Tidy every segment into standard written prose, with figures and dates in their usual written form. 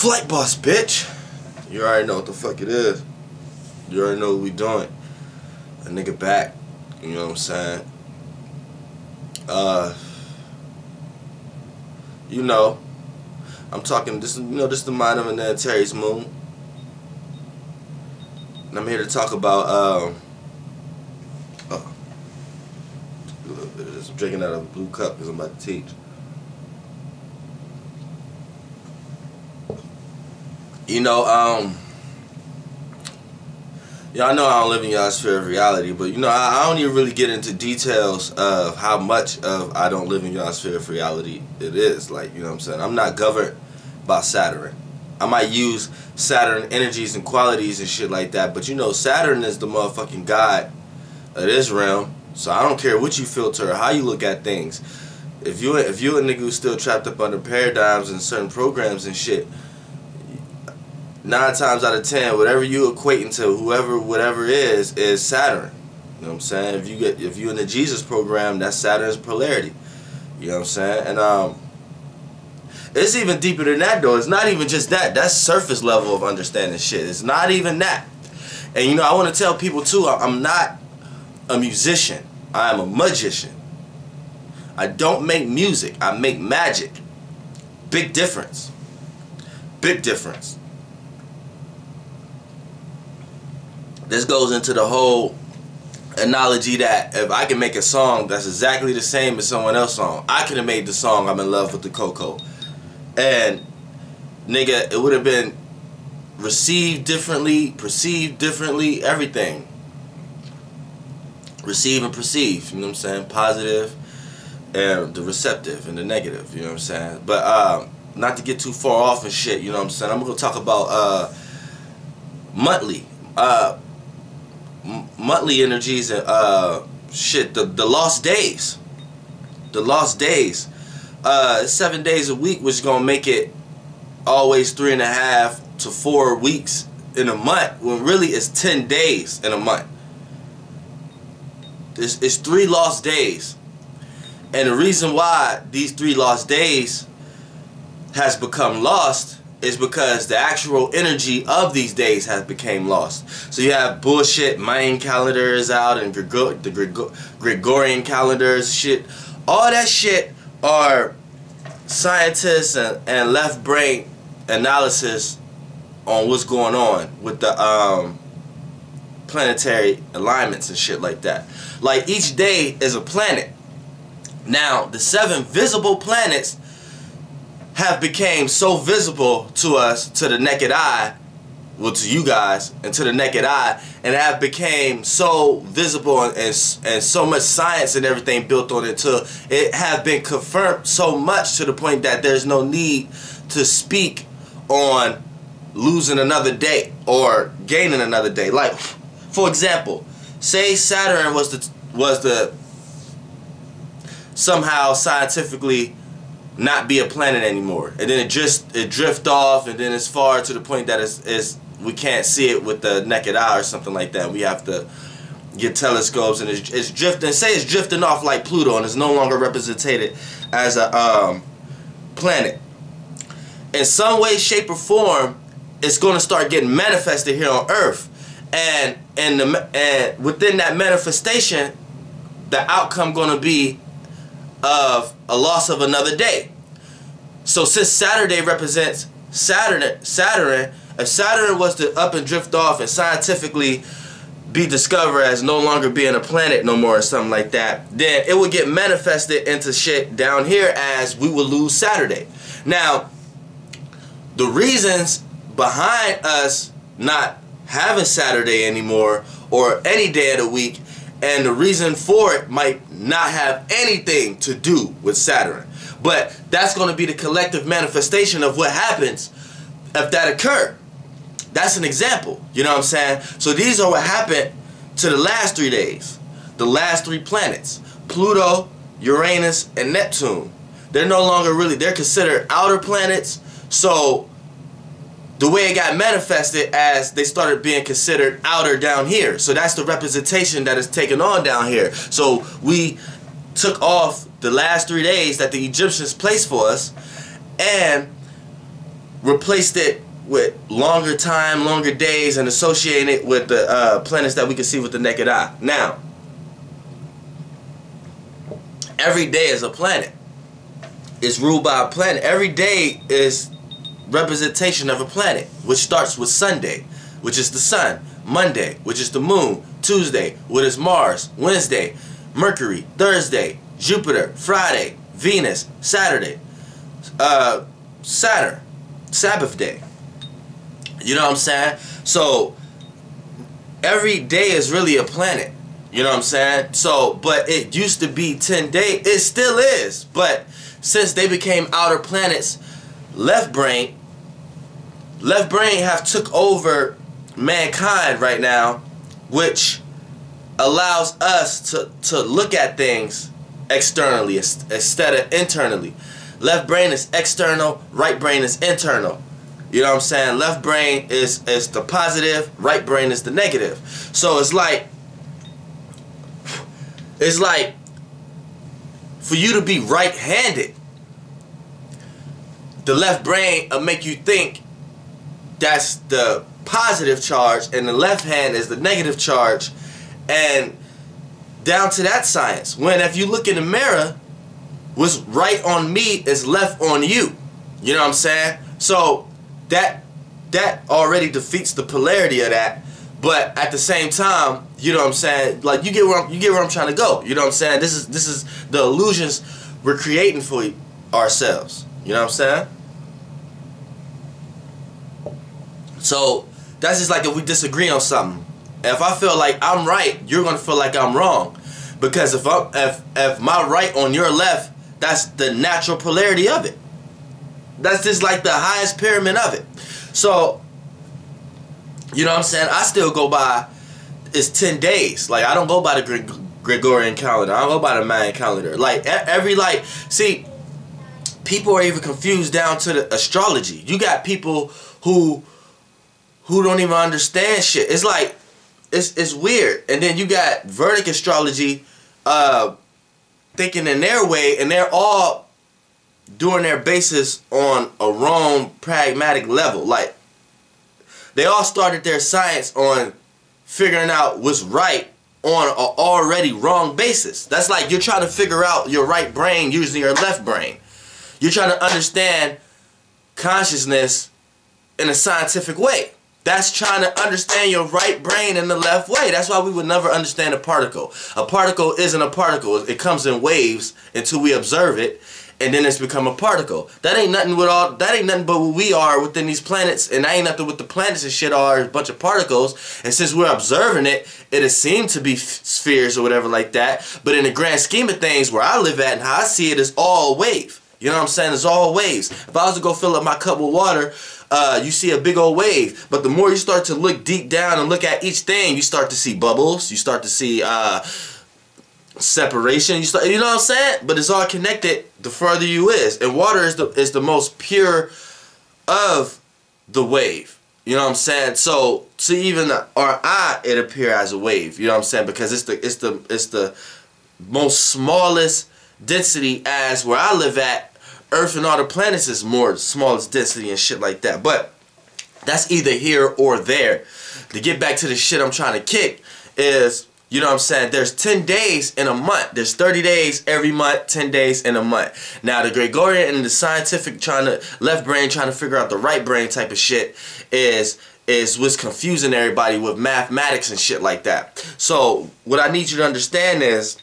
FlightBoss, bitch. You already know what the fuck it is. You already know what we doing. A nigga back. You know what I'm saying? You know, I'm talking this. You know, this is the mind of an Antares moon. And I'm here to talk about a little bit of this. I'm drinking out of a blue cup because I'm about to teach. You know, y'all know I don't live in y'all's sphere of reality, but you know, I don't even really get into details of how much of I don't live in y'all's sphere of reality it is. Like, you know what I'm saying? I'm not governed by Saturn. I might use Saturn energies and qualities and shit like that, but you know, Saturn is the motherfucking god of this realm. So I don't care what you filter or how you look at things. If you a nigga who's still trapped up under paradigms and certain programs and shit, 9 times out of 10, whatever you equating to whatever is Saturn. You know what I'm saying? If you in the Jesus program, that's Saturn's polarity. You know what I'm saying? And it's even deeper than that though. It's not even just that. That's surface level of understanding shit. It's not even that. And you know, I want to tell people too, I'm not a musician. I am a magician. I don't make music. I make magic. Big difference. Big difference. This goes into the whole analogy that if I can make a song that's exactly the same as someone else's song, I could have made the song I'm in love with the Coco. And nigga, it would have been received differently, perceived differently, everything. Receive and perceive, you know what I'm saying? Positive and the receptive and the negative, you know what I'm saying? But not to get too far off and shit, you know what I'm saying? I'm gonna talk about monthly energies and shit, the lost days. The lost days. 7 days a week, which is gonna make it always 3.5 to 4 weeks in a month, when really it's 10 days in a month. It's 3 lost days. And the reason why these 3 lost days has become lost is because the actual energy of these days has become lost. So you have bullshit Mayan calendars out and the Gregorian calendars, shit. All that shit are scientists and left brain analysis on what's going on with the planetary alignments and shit like that. Like, each day is a planet. Now, the 7 visible planets have become so visible to us, to the naked eye, well, to you guys, and to the naked eye, and have become so visible and so much science and everything built on it, to it have been confirmed so much to the point that there's no need to speak on losing another day or gaining another day. Like, for example, say Saturn was the somehow scientifically not be a planet anymore, and then it drift off, and then it's far to the point that we can't see it with the naked eye or something like that. We have to get telescopes, and it's drifting. Say it's drifting off like Pluto, and it's no longer represented as a planet. In some way, shape, or form, it's going to start getting manifested here on Earth, and within that manifestation, the outcome going to be of a loss of another day. So since Saturday represents Saturn, if Saturn was to up and drift off and scientifically be discovered as no longer being a planet no more or something like that, then it would get manifested into shit down here as we would lose Saturday. Now, the reasons behind us not having Saturday anymore or any day of the week, and the reason for it might not have anything to do with Saturn. But that's going to be the collective manifestation of what happens if that occurred. That's an example. You know what I'm saying? So these are what happened to the last 3 days. The last 3 planets. Pluto, Uranus, and Neptune. They're no longer really, they're considered outer planets. So the way it got manifested as they started being considered outer down here. So that's the representation that is taken on down here. So we took off the last 3 days that the Egyptians placed for us and replaced it with longer time, longer days, and associating it with the planets that we can see with the naked eye. Now, every day is a planet. It's ruled by a planet. Every day is representation of a planet, which starts with Sunday, which is the sun, Monday, which is the moon, Tuesday, which is Mars, Wednesday, Mercury, Thursday, Jupiter, Friday, Venus, Saturday, Saturn, Sabbath day. You know what I'm saying? So every day is really a planet. You know what I'm saying? So, but it used to be 10 days. It still is. But since they became outer planets, left brain have took over mankind right now, which allows us to look at things externally instead of internally. Left brain is external, right brain is internal. You know what I'm saying? Left brain is the positive, right brain is the negative. So it's like for you to be right-handed, the left brain will make you think that's the positive charge and the left hand is the negative charge, and down to that science. When if you look in the mirror, what's right on me is left on you. You know what I'm saying? So that already defeats the polarity of that. But at the same time, you know what I'm saying? Like you get where I'm trying to go. You know what I'm saying? This is the illusions we're creating for ourselves. You know what I'm saying? So that's just like if we disagree on something. If I feel like I'm right, you're gonna feel like I'm wrong, because if my right on your left, that's the natural polarity of it. That's just like the highest pyramid of it. So, you know what I'm saying? I still go by, it's 10 days. Like, I don't go by the Gregorian calendar. I don't go by the Mayan calendar. Like, see, people are even confused down to the astrology. You got people who don't even understand shit. It's like, it's weird. And then you got Vedic astrology thinking in their way, and they're all doing their basis on a wrong pragmatic level. Like, they all started their science on figuring out what's right on an already wrong basis. That's like you're trying to figure out your right brain using your left brain. You're trying to understand consciousness in a scientific way. That's trying to understand your right brain in the left way. That's why we would never understand a particle. A particle isn't a particle. It comes in waves until we observe it, and then it's become a particle. That ain't nothing but what we are within these planets, and that ain't nothing what the planets and shit are, a bunch of particles. And since we're observing it, it has seemed to be spheres or whatever like that. But in the grand scheme of things, where I live at and how I see it, is all wave. You know what I'm saying? It's all waves. If I was to go fill up my cup with water, you see a big old wave. But the more you start to look deep down and look at each thing, you start to see bubbles. You start to see separation. You know what I'm saying? But it's all connected the further you is. And water is the most pure of the wave. You know what I'm saying? So to even our eye, it appear as a wave. You know what I'm saying? Because it's the most smallest density, as where I live at, Earth and all the planets is more smallest density and shit like that. But that's either here or there. To get back to the shit I'm trying to kick is, you know what I'm saying, there's 10 days in a month. There's 30 days every month, 10 days in a month. Now the Gregorian and the scientific left brain trying to figure out the right brain type of shit is what's confusing everybody with mathematics and shit like that. So what I need you to understand is,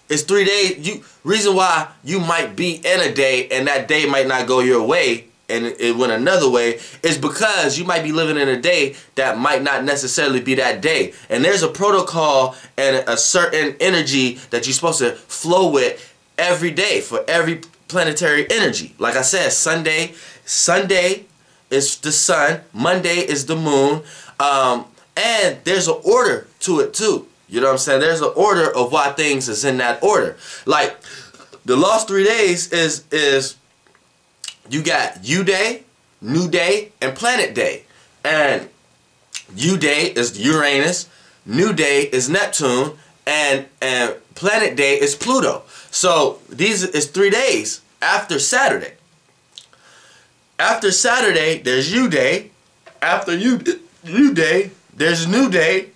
it's 3 days. Reason why you might be in a day and that day might not go your way and it went another way is because you might be living in a day that might not necessarily be that day. And there's a protocol and a certain energy that you're supposed to flow with every day for every planetary energy. Like I said, Sunday is the sun, Monday is the moon, and there's an order to it too. You know what I'm saying? There's an order of why things is in that order. Like, the last 3 days is you got U Day, New Day, and Planet Day. And U Day is Uranus, New Day is Neptune, and Planet Day is Pluto. So these is 3 days after Saturday. After Saturday, there's U Day. After U Day, there's New Day.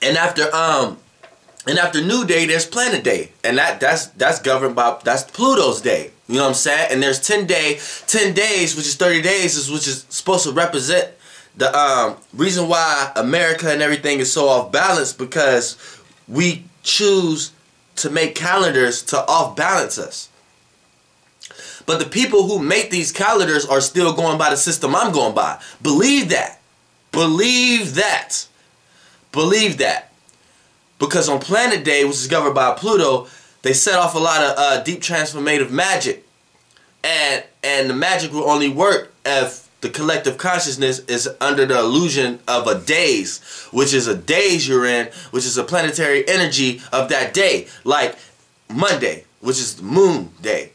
And after New Day, there's Planet Day. And that's governed by, that's Pluto's day. You know what I'm saying? And there's 10 days, which is 30 days, which is supposed to represent the reason why America and everything is so off balance, because we choose to make calendars to off balance us. But the people who make these calendars are still going by the system I'm going by. Believe that. Believe that. Believe that. Because on Planet Day, which is governed by Pluto, they set off a lot of deep transformative magic. And the magic will only work if the collective consciousness is under the illusion of a daze, which is a daze you're in, which is a planetary energy of that day. Like Monday, which is the moon day.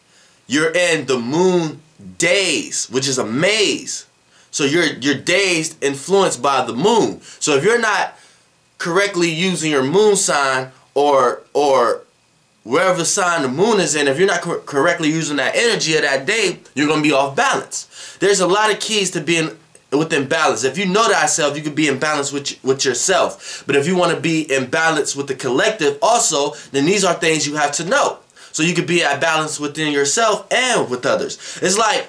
You're in the moon daze, which is a maze. So you're dazed, influenced by the moon. So if you're not correctly using your moon sign or wherever sign the moon is in, if you're not correctly using that energy of that day, you're going to be off balance. There's a lot of keys to being within balance. If you know thyself, you can be in balance with yourself. But if you want to be in balance with the collective also, then these are things you have to know. So you can be at balance within yourself and with others. It's like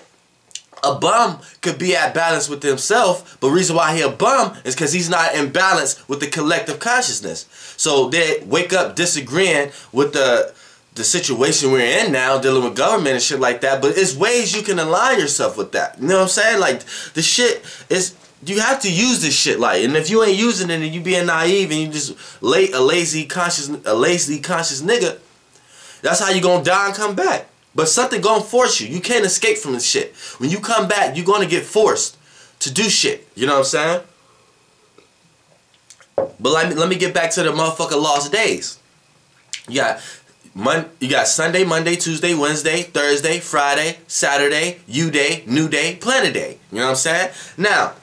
a bum could be at balance with himself, but the reason why he a bum is because he's not in balance with the collective consciousness. So they wake up disagreeing with the situation we're in now, dealing with government and shit like that. But it's ways you can align yourself with that. You know what I'm saying? Like, the shit is, you have to use this shit, like, and if you ain't using it and you being naive and you just a lazy conscious nigga, that's how you gonna die and come back. But something gonna force you. You can't escape from this shit. When you come back, you're gonna get forced to do shit. You know what I'm saying? But let me get back to the motherfucking lost days. You got Sunday, Monday, Tuesday, Wednesday, Thursday, Friday, Saturday, U Day, New Day, Planet Day. You know what I'm saying? Now,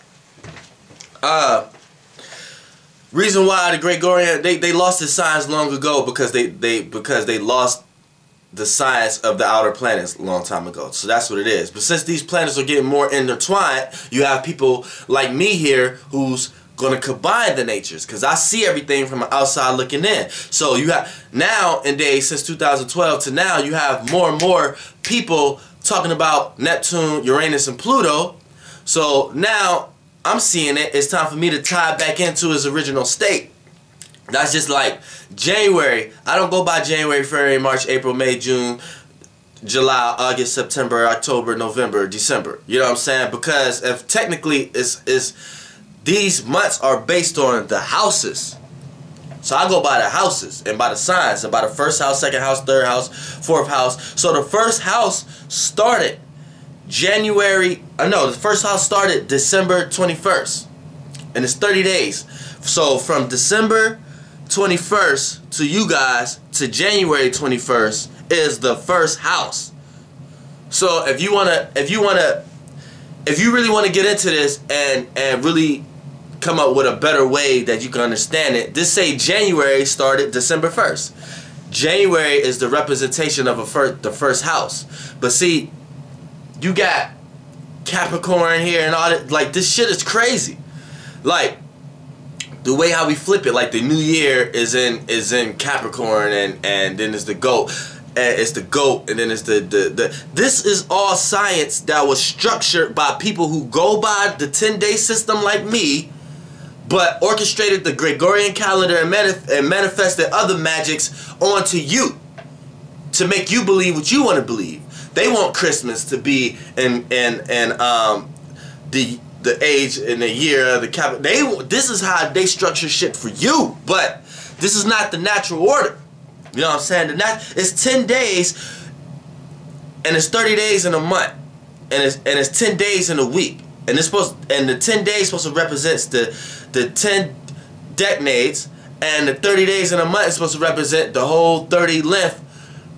reason why the Gregorian they lost the signs long ago because they lost the science of the outer planets a long time ago. So that's what it is. But since these planets are getting more intertwined, you have people like me here who's gonna combine the natures, because I see everything from the outside looking in. So you have now in days since 2012 to now, you have more and more people talking about Neptune, Uranus, and Pluto. So now I'm seeing it. It's time for me to tie it back into its original state. That's just like January. I don't go by January, February, March, April, May, June, July, August, September, October, November, December. You know what I'm saying? Because if technically these months are based on the houses. So I go by the houses and by the signs and by the first house, second house, third house, fourth house. So the first house started the first house started December 21st. And it's 30 days. So from December 21st to you guys to January 21st is the first house. So if you really want to get into this and really come up with a better way that you can understand it, just say January started December 1st. January is the representation of the first house. But see, you got Capricorn here and all that. Like, this shit is crazy. Like, the way how we flip it, like the new year is in Capricorn and then it's the goat. It's the goat, and then it's the this is all science that was structured by people who go by the 10-day system like me, but orchestrated the Gregorian calendar and manifested other magics onto you to make you believe what you want to believe. They want Christmas to be in the age and the year of the cap. This is how they structure shit for you, but this is not the natural order. You know what I'm saying? It's 10 days, and it's 30 days in a month, and it's 10 days in a week, and the 10 days supposed to represent the 10 decades, and the 30 days in a month is supposed to represent the whole 30 length,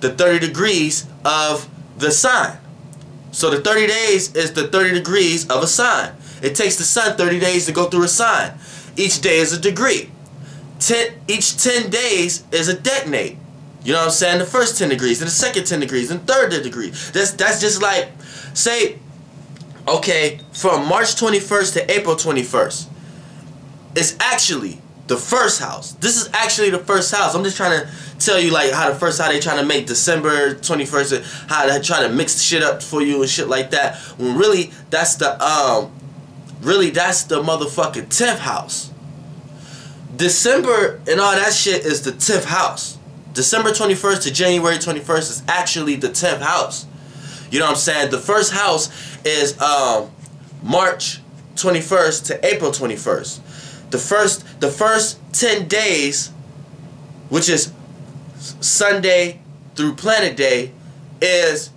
the 30 degrees of the sign. So the 30 days is the 30 degrees of a sign. It takes the sun 30 days to go through a sign. Each day is a degree. Each 10 days is a decade. You know what I'm saying? The first 10 degrees, and the second 10 degrees, and third degree. That's just like, say, okay, from March 21st to April 21st, it's actually the first house. This is actually the first house. I'm just trying to tell you like how they trying to make December 21st, how they try to mix shit up for you and shit like that. When really that's the motherfucking 10th house. December and all that shit is the 10th house. December 21st to January 21st is actually the 10th house. You know what I'm saying? The first house is March 21st to April 21st. The first 10 days, which is Sunday through Planet Day, is,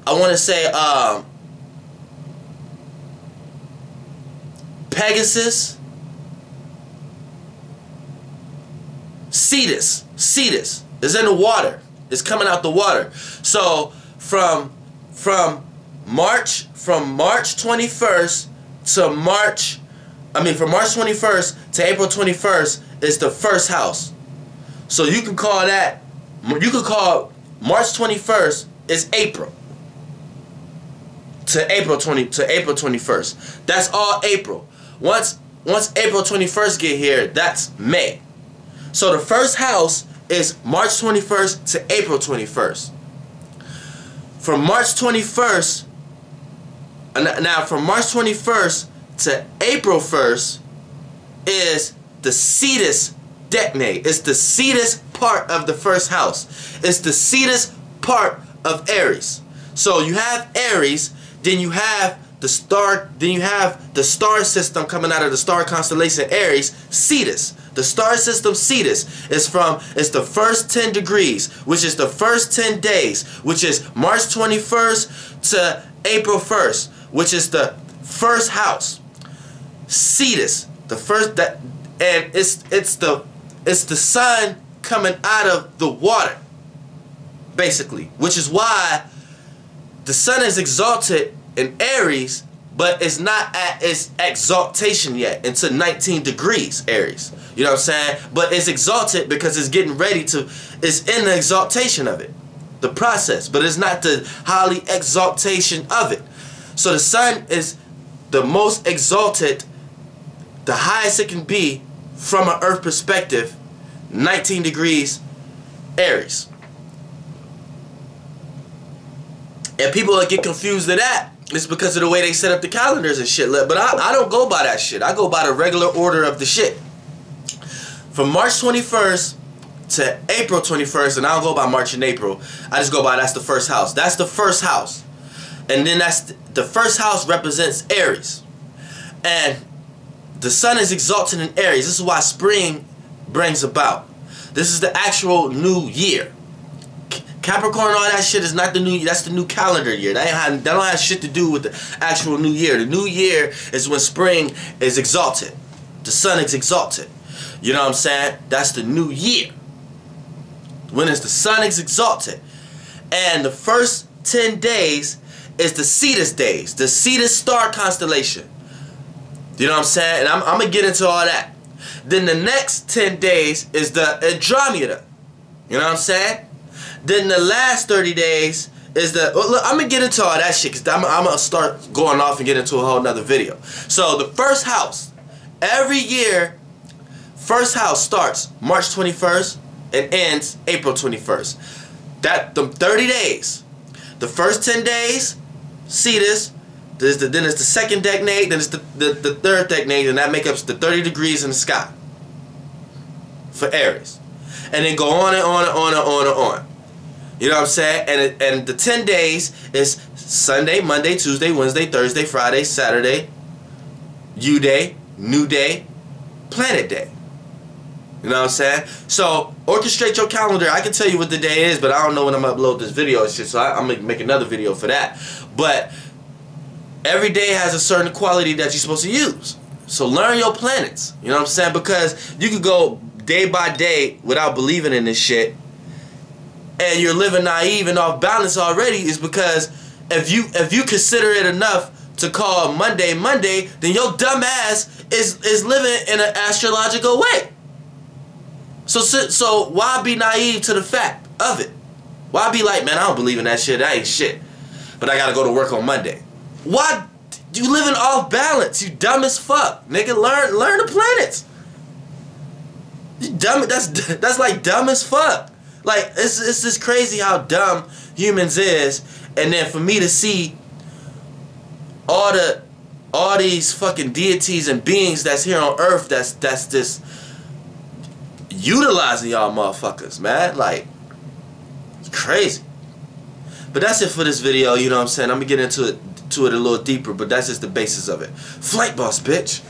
I want to say, Pegasus, Cetus is in the water. It's coming out the water. So from March 21st to from March 21st to April 21st is the first house. So you can call March 21st is April to April 21st. That's all April. Once April 21st get here, that's May. So the first house is March 21st to April 21st. From March 21st, now from March 21st to April 1st is the Cetus decade. It's the Cetus part of the first house. It's the Cetus part of Aries. So you have Aries, then you have the star system coming out of the star constellation Aries, Cetus. The star system Cetus is the first 10 degrees, which is the first 10 days, which is March 21st to April 1st, which is the first house. Cetus, the first and it's the sun coming out of the water, basically, which is why the sun is exalted in Aries, but it's not at its exaltation yet until 19 degrees Aries. You know what I'm saying? But it's exalted because it's getting ready to, it's in the exaltation of it, the process, but it's not the highly exaltation of it. So the sun is the most exalted, the highest it can be from an Earth perspective, 19 degrees Aries. And people that get confused at that, it's because of the way they set up the calendars and shit. But I don't go by that shit. I go by the regular order of the shit. From March 21st to April 21st, and I don't go by March and April. I just go by that's the first house. That's the first house. And then the first house represents Aries. And the sun is exalted in Aries. This is why spring brings about. This is the actual new year. Capricorn and all that shit is not the new, that's the new calendar year. That don't have shit to do with the actual new year. The new year is when spring is exalted. The sun is exalted. You know what I'm saying? That's the new year. When it's the sun is exalted. And the first 10 days is the Cetus days. The Cetus star constellation. You know what I'm saying? And I'm going to get into all that. Then the next 10 days is the Andromeda. You know what I'm saying? Then the last 30 days is the... Look, I'm going to get into all that shit because I'm going to start going off and get into a whole nother video. So the first house, every year, first house starts March 21st and ends April 21st. The 30 days. The first 10 days, Cetus. Then it's the second decade, then it's the third decade, and that makes up the 30 degrees in the sky for Aries. And then go on and on and on and on and on. You know what I'm saying? And the 10 days is Sunday, Monday, Tuesday, Wednesday, Thursday, Friday, Saturday, U Day, New Day, Planet Day. You know what I'm saying? So orchestrate your calendar. I can tell you what the day is, but I don't know when I'm gonna upload this video and shit, so I'm gonna make another video for that. But every day has a certain quality that you're supposed to use. So learn your planets. You know what I'm saying? Because you could go day by day without believing in this shit, and you're living naive and off balance already. Is because if you consider it enough to call Monday Monday, then your dumb ass is living in an astrological way. So why be naive to the fact of it? Why be like, man, I don't believe in that shit. That ain't shit. But I gotta go to work on Monday. Why? You living off balance. You dumb as fuck, nigga. Learn the planets. You dumb. That's like dumb as fuck. Like it's just crazy how dumb humans is. And then for me to see all these fucking deities and beings that's here on Earth that's just utilizing y'all motherfuckers, man. Like, it's crazy. But that's it for this video, you know what I'm saying? I'm gonna get into it a little deeper, but that's just the basis of it. FlightBoss, bitch.